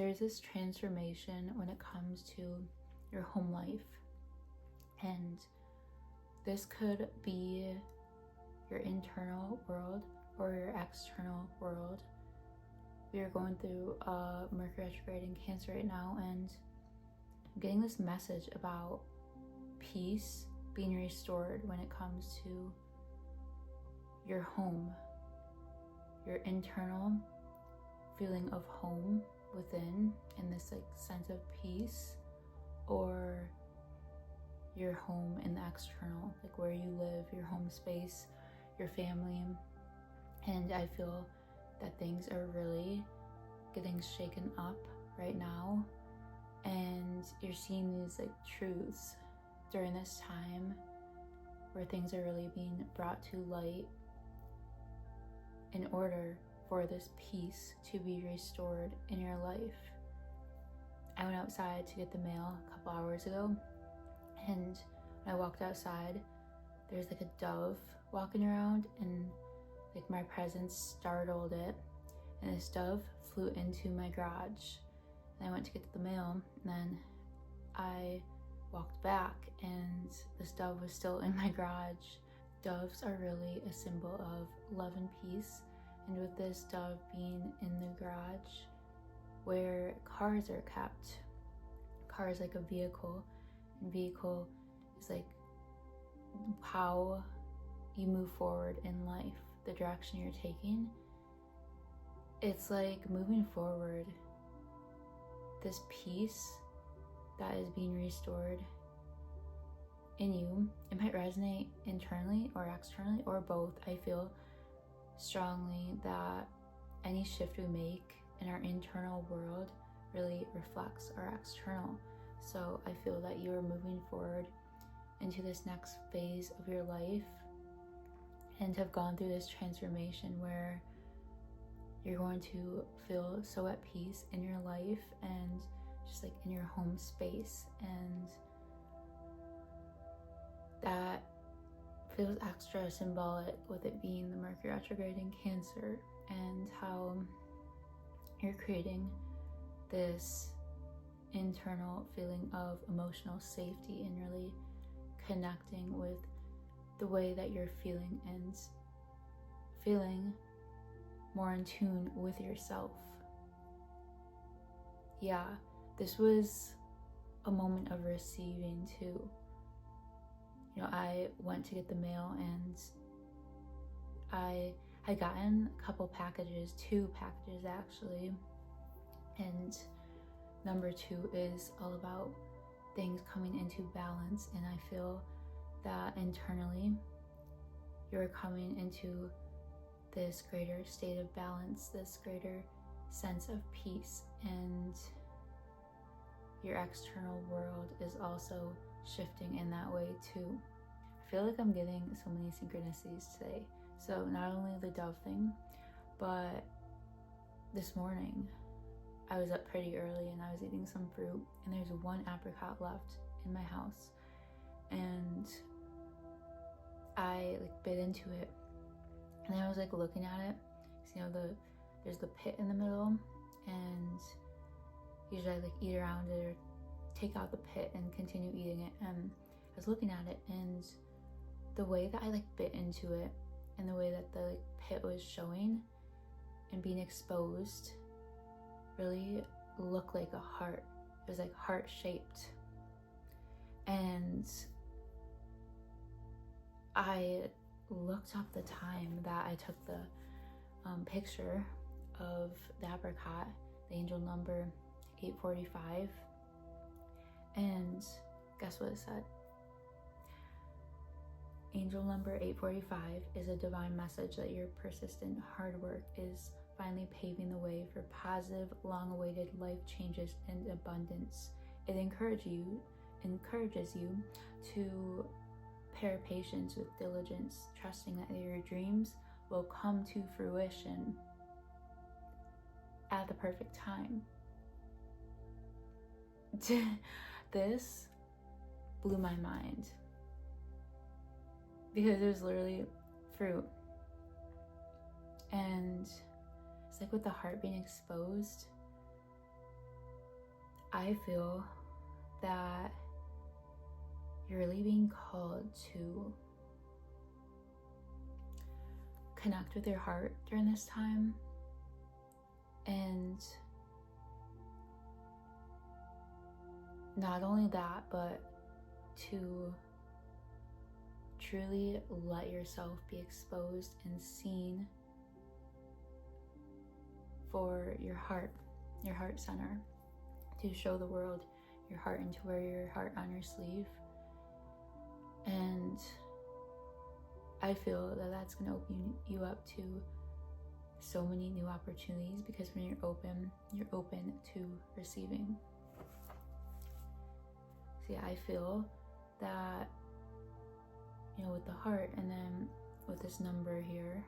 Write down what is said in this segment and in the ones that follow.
there's this transformation when it comes to your home life. And this could be your internal world or your external world. We are going through a Mercury retrograde in Cancer right now, and I'm getting this message about peace being restored when it comes to your home, your internal feeling of home within, and this like sense of peace, or your home in the external, like where you live, your home space, your family. And I feel that things are really getting shaken up right now, and you're seeing these like truths during this time where things are really being brought to light in order for this peace to be restored in your life. I went outside to get the mail a couple hours ago, and when I walked outside, there's like a dove walking around, and like my presence startled it, and this dove flew into my garage. And I went to get the mail, and then I walked back and this dove was still in my garage. Doves are really a symbol of love and peace, and with this dove being in the garage where cars are kept, car is like a vehicle, and vehicle is like how you move forward in life, the direction you're taking. It's like moving forward, this peace that is being restored in you. It might resonate internally or externally or both. I feel strongly that any shift we make in our internal world really reflects our external. So I feel that you are moving forward into this next phase of your life and have gone through this transformation where you're going to feel so at peace in your life and just like in your home space. And that feels extra symbolic with it being the Mercury retrograde in Cancer, and how you're creating this internal feeling of emotional safety and really connecting with the way that you're feeling and feeling more in tune with yourself. Yeah, this was a moment of receiving too. You know, I went to get the mail and I had gotten a couple packages, 2 packages actually. And number 2 is all about things coming into balance. And I feel that internally you're coming into this greater state of balance, this greater sense of peace, and your external world is also shifting in that way too. I feel like I'm getting so many synchronicities today. So not only the dove thing, but this morning I was up pretty early and I was eating some fruit, and there's 1 apricot left in my house, and I like bit into it, and I was like looking at it, because you know there's the pit in the middle, and usually I like eat around it or take out the pit and continue eating it. And I was looking at it, and the way that I like bit into it and the way that the like, pit was showing and being exposed really looked like a heart. It was like heart shaped. And I looked up the time that I took the picture of the apricot, the angel number 845, and guess what it said? Angel number 845 is a divine message that your persistent hard work is finally paving the way for positive, long-awaited life changes and abundance. It encourages you to pair patience with diligence, trusting that your dreams will come to fruition at the perfect time. This blew my mind, because it was literally fruit, and it's like with the heart being exposed, I feel that you're really being called to connect with your heart during this time, and not only that, but to truly let yourself be exposed and seen for your heart center, to show the world your heart and to wear your heart on your sleeve. And I feel that that's going to open you up to so many new opportunities, because when you're open to receiving. So yeah, I feel that, you know, with the heart, and then with this number here,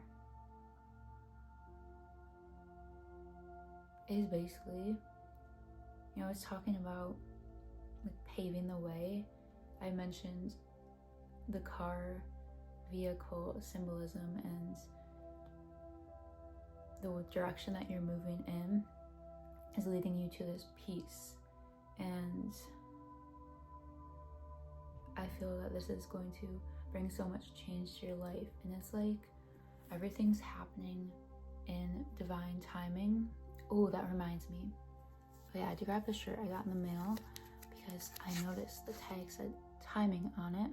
is basically, you know, it's talking about like paving the way. I mentioned the car vehicle symbolism and the direction that you're moving in is leading you to this peace. And I feel that this is going to bring so much change to your life. And it's like everything's happening in divine timing. Oh, that reminds me. Oh yeah, I had to grab the shirt I got in the mail because I noticed the tag said timing on it.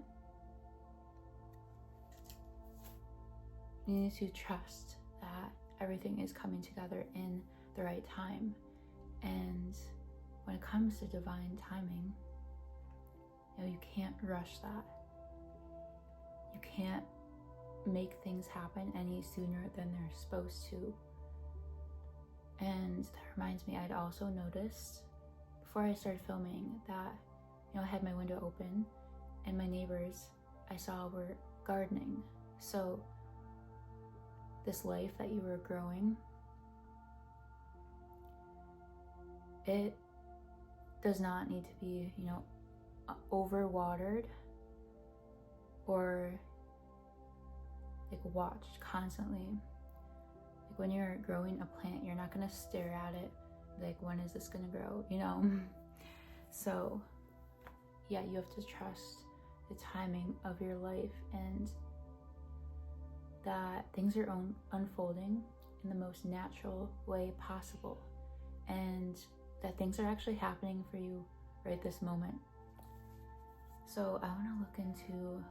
You need to trust that everything is coming together in the right time. And when it comes to divine timing, you know, you can't rush that. You can't make things happen any sooner than they're supposed to. And that reminds me, I'd also noticed before I started filming that, you know, I had my window open and my neighbors I saw were gardening. So this life that you were growing, it does not need to be, you know, overwatered or like watched constantly. Like when you're growing a plant, you're not gonna stare at it like, when is this gonna grow, you know? So yeah, you have to trust the timing of your life, and that things are unfolding in the most natural way possible, and that things are actually happening for you right this moment. So I want to look into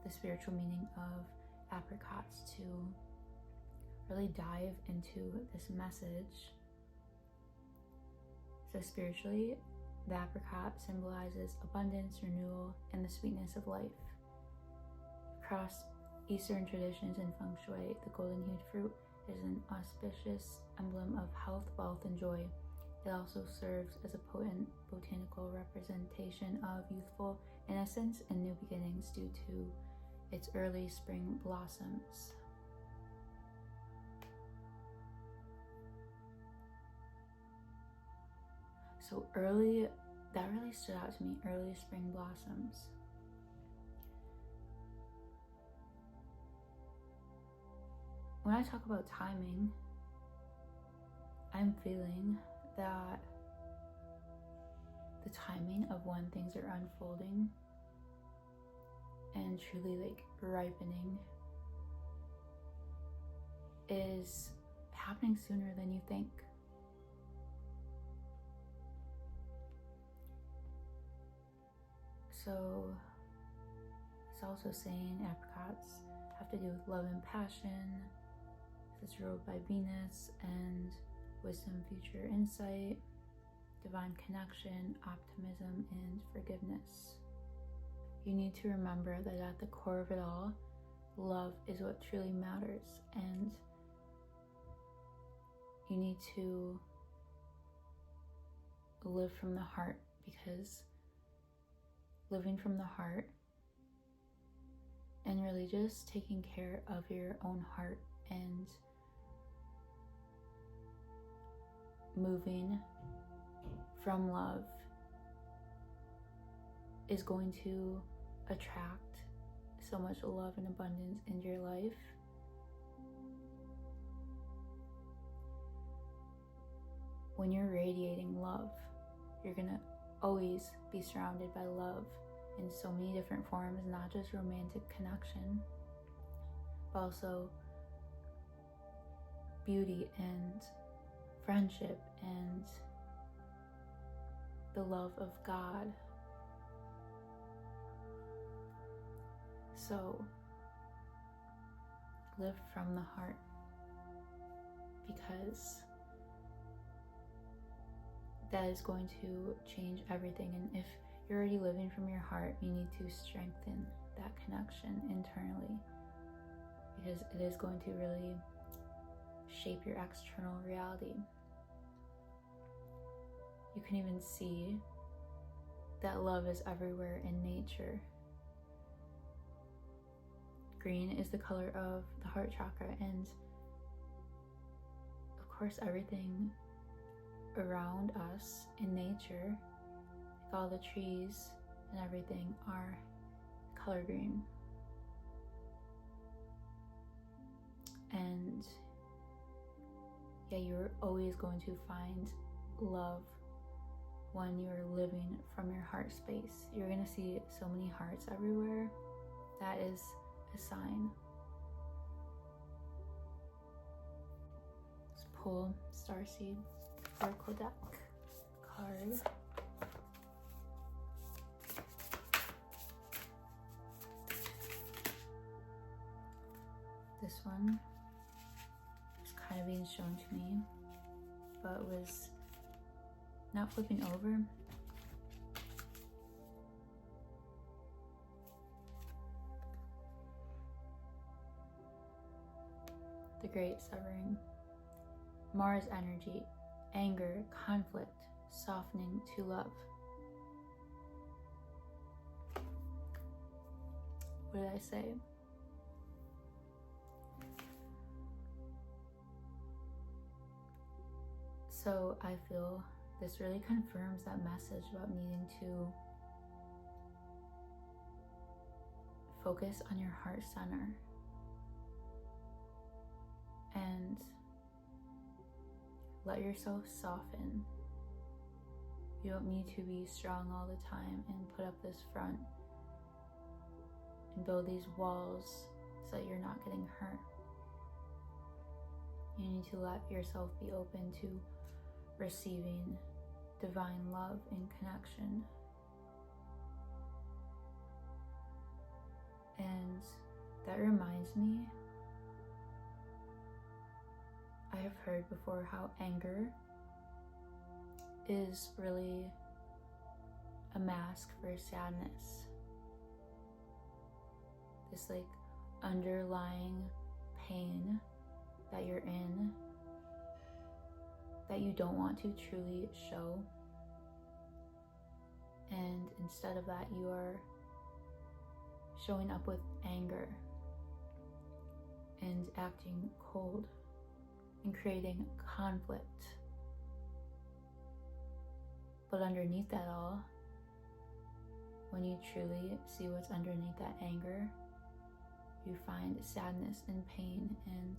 the spiritual meaning of apricots to really dive into this message. So spiritually, the apricot symbolizes abundance, renewal, and the sweetness of life. Across Eastern traditions and feng shui, the golden-hued fruit is an auspicious emblem of health, wealth, and joy. It also serves as a potent botanical representation of youthful innocence and new beginnings due to its early spring blossoms. So early, that really stood out to me, early spring blossoms. When I talk about timing, I'm feeling that the timing of when things are unfolding and truly like ripening is happening sooner than you think. So it's also saying apricots have to do with love and passion. It's ruled by Venus and wisdom, future insight, divine connection, optimism, and forgiveness. You need to remember that at the core of it all, love is what truly matters, and you need to live from the heart, because living from the heart and really just taking care of your own heart and moving from love is going to attract so much love and abundance into your life. When you're radiating love, you're gonna always be surrounded by love in so many different forms, not just romantic connection, but also beauty and friendship and the love of God. So live from the heart, because that is going to change everything. And if you're already living from your heart, you need to strengthen that connection internally, because it is going to really shape your external reality. You can even see that love is everywhere in nature. Green is the color of the heart chakra, and of course everything around us in nature, like all the trees and everything, are color green. And yeah, you're always going to find love when you're living from your heart space. You're gonna see so many hearts everywhere. That is a sign. Let's pull Starseed Oracle deck card. This one is kind of being shown to me, but was not flipping over. The Great Severing. Mars energy, anger, conflict, softening to love. What did I say? So I feel this really confirms that message about needing to focus on your heart center and let yourself soften. You don't need to be strong all the time and put up this front and build these walls so that you're not getting hurt. You need to let yourself be open to receiving divine love and connection. And that reminds me, I have heard before how anger is really a mask for sadness. This like underlying pain that you're in that you don't want to truly show. And instead of that, you are showing up with anger and acting cold and creating conflict. But underneath that all, when you truly see what's underneath that anger, you find sadness and pain and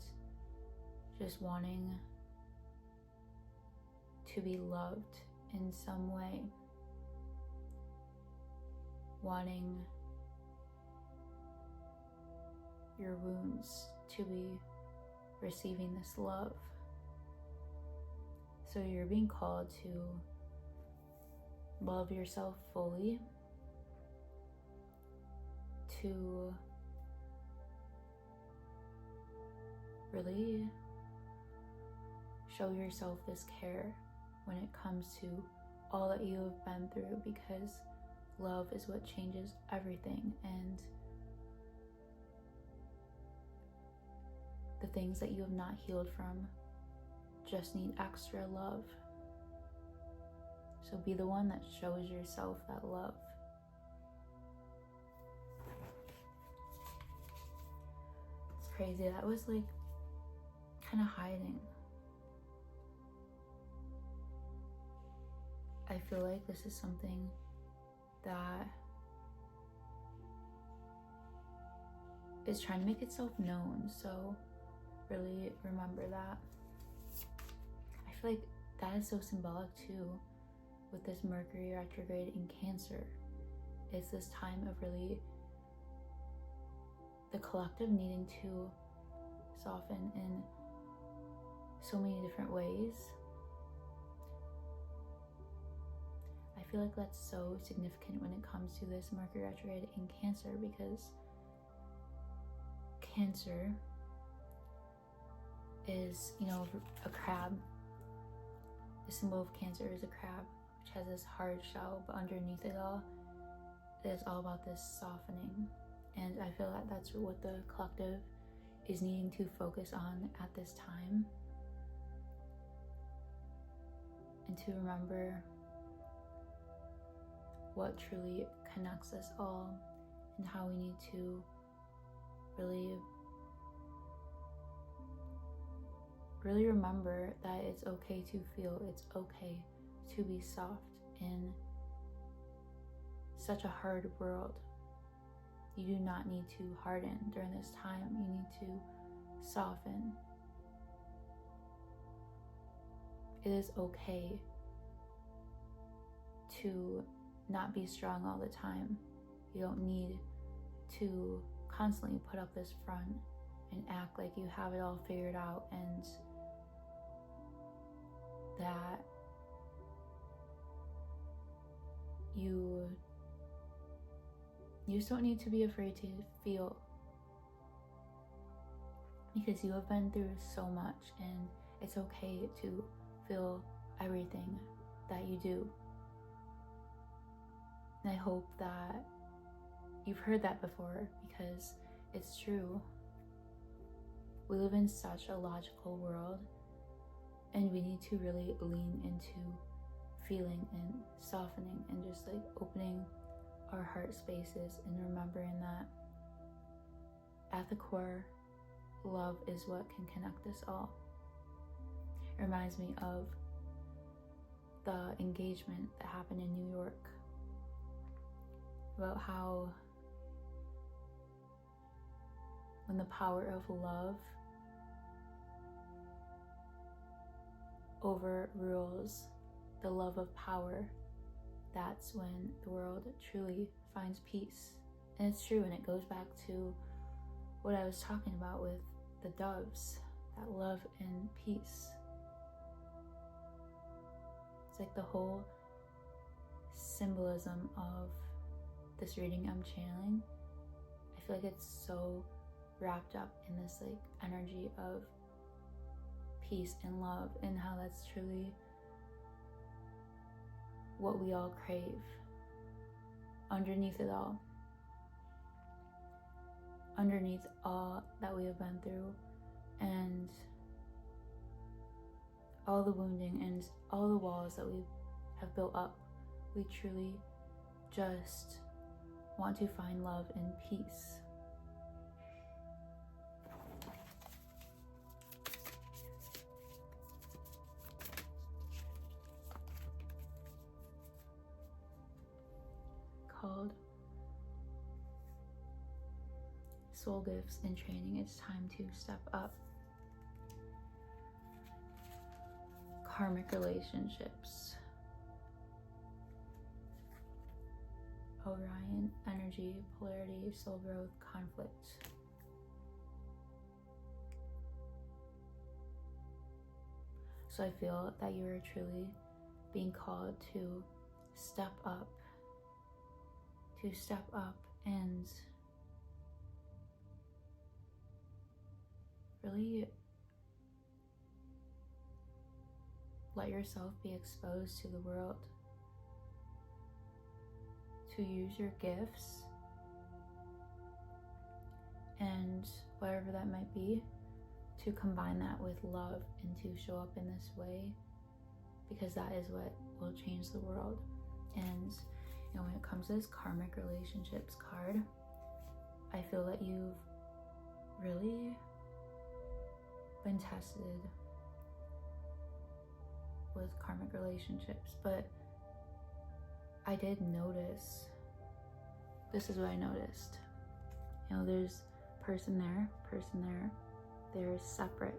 just wanting to be loved in some way. Wanting your wounds to be receiving this love. So you're being called to love yourself fully, to really show yourself this care when it comes to all that you have been through, because love is what changes everything, and the things that you have not healed from just need extra love. So be the one that shows yourself that love. It's crazy. That was like kind of hiding. I feel like this is something that is trying to make itself known. So really remember that. I feel like that is so symbolic too, with this Mercury retrograde in Cancer. It's this time of really the collective needing to soften in so many different ways. I feel like that's so significant when it comes to this Mercury retrograde in Cancer, because Cancer is, a crab. The symbol of Cancer is a crab, which has this hard shell, but underneath it all, it's all about this softening. And I feel that that's what the collective is needing to focus on at this time. And to remember what truly connects us all, and how we need to really remember that it's okay to feel, it's okay to be soft in such a hard world. You do not need to harden during this time. You need to soften. It is okay to not be strong all the time. You don't need to constantly put up this front and act like you have it all figured out, and that you just don't need to be afraid to feel, because you have been through so much, and it's okay to feel everything that you do. And I hope that you've heard that before, because it's true. We live in such a logical world, and we need to really lean into feeling and softening and just like opening our heart spaces and remembering that at the core, love is what can connect us all. It reminds me of the engagement that happened in New York, about how when the power of love overrules the love of power, that's when the world truly finds peace. And it's true, and it goes back to what I was talking about with the doves, that love and peace. It's like the whole symbolism of this reading I'm channeling. I feel like it's so wrapped up in this like energy of peace and love, and how that's truly what we all crave underneath it all, underneath all that we have been through, and all the wounding and all the walls that we have built up. We truly just want to find love and peace. Called Soul Gifts and Training. It's time to step up. Karmic relationships. Orion energy, polarity, soul growth, conflict. So I feel that you are truly being called to step up. To step up and really let yourself be exposed to the world. To use your gifts and whatever that might be, to combine that with love and to show up in this way, because that is what will change the world. And when it comes to this karmic relationships card, I feel that you've really been tested with karmic relationships. But I did notice, this is what I noticed. There's person there, they're separate.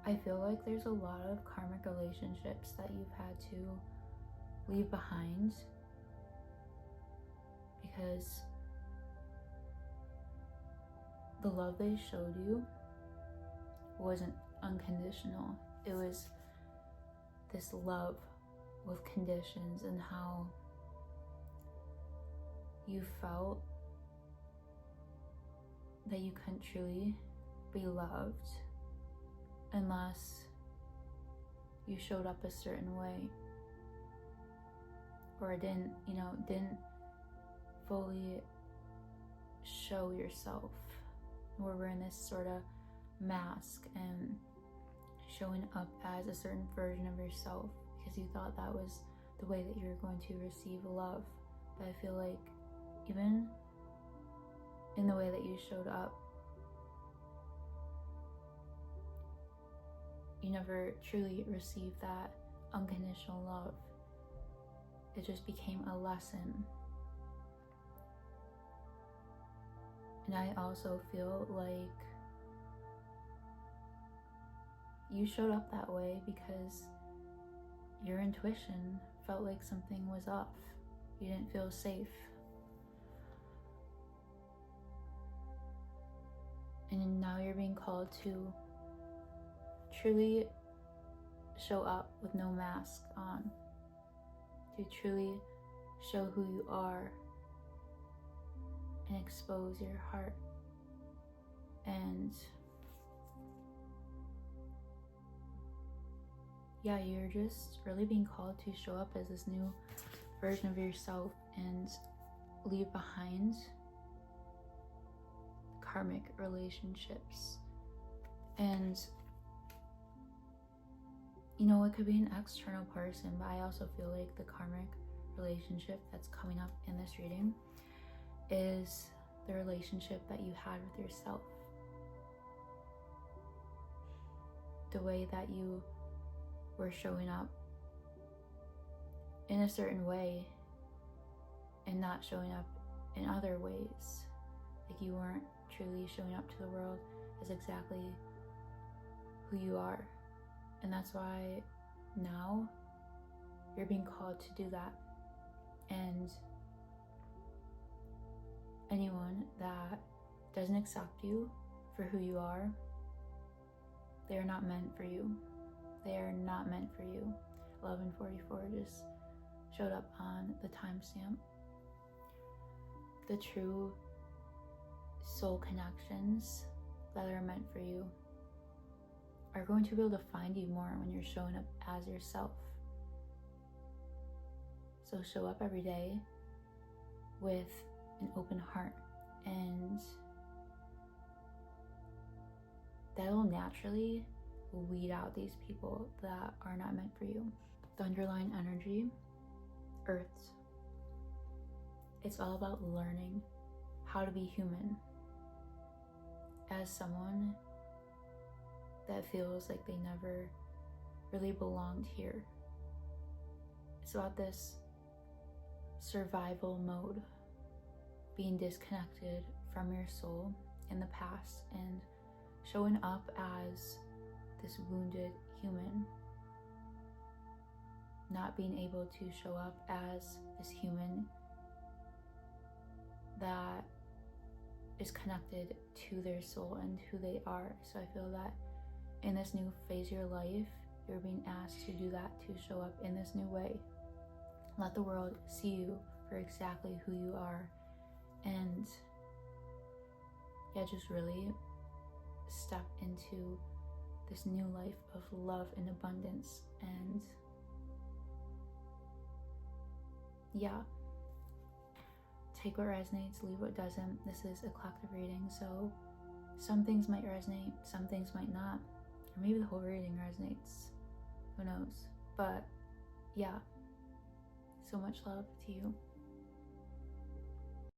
I feel like there's a lot of karmic relationships that you've had to leave behind because the love they showed you wasn't unconditional. It was this love with conditions, and how you felt that you couldn't truly be loved unless you showed up a certain way, or didn't fully show yourself, where we're in this sort of mask and showing up as a certain version of yourself because you thought that was the way that you were going to receive love. But I feel like even in the way that you showed up, you never truly received that unconditional love. It just became a lesson. And I also feel like you showed up that way because your intuition felt like something was off. You didn't feel safe. And now you're being called to truly show up with no mask on, to truly show who you are and expose your heart. And yeah, you're just really being called to show up as this new version of yourself and leave behind karmic relationships. And it could be an external person, but I also feel like the karmic relationship that's coming up in this reading is the relationship that you had with yourself. The way that you were showing up in a certain way and not showing up in other ways. Like you weren't truly showing up to the world as exactly who you are. And that's why now you're being called to do that. And anyone that doesn't accept you for who you are, they are not meant for you. They are not meant for you. 1144 just showed up on the timestamp. The true soul connections that are meant for you are going to be able to find you more when you're showing up as yourself. So show up every day with an open heart, and that'll naturally weed out these people that are not meant for you. The underlying energy, Earth. It's all about learning how to be human. As someone that feels like they never really belonged here. It's about this survival mode, being disconnected from your soul in the past and showing up as this wounded human, not being able to show up as this human that is connected to their soul and who they are. So I feel that in this new phase of your life, you're being asked to do that, to show up in this new way. Let the world see you for exactly who you are. And yeah, just really step into this new life of love and abundance. And yeah, take what resonates, leave what doesn't. This is a collective reading, so some things might resonate, some things might not, or maybe the whole reading resonates, who knows. But yeah, so much love to you.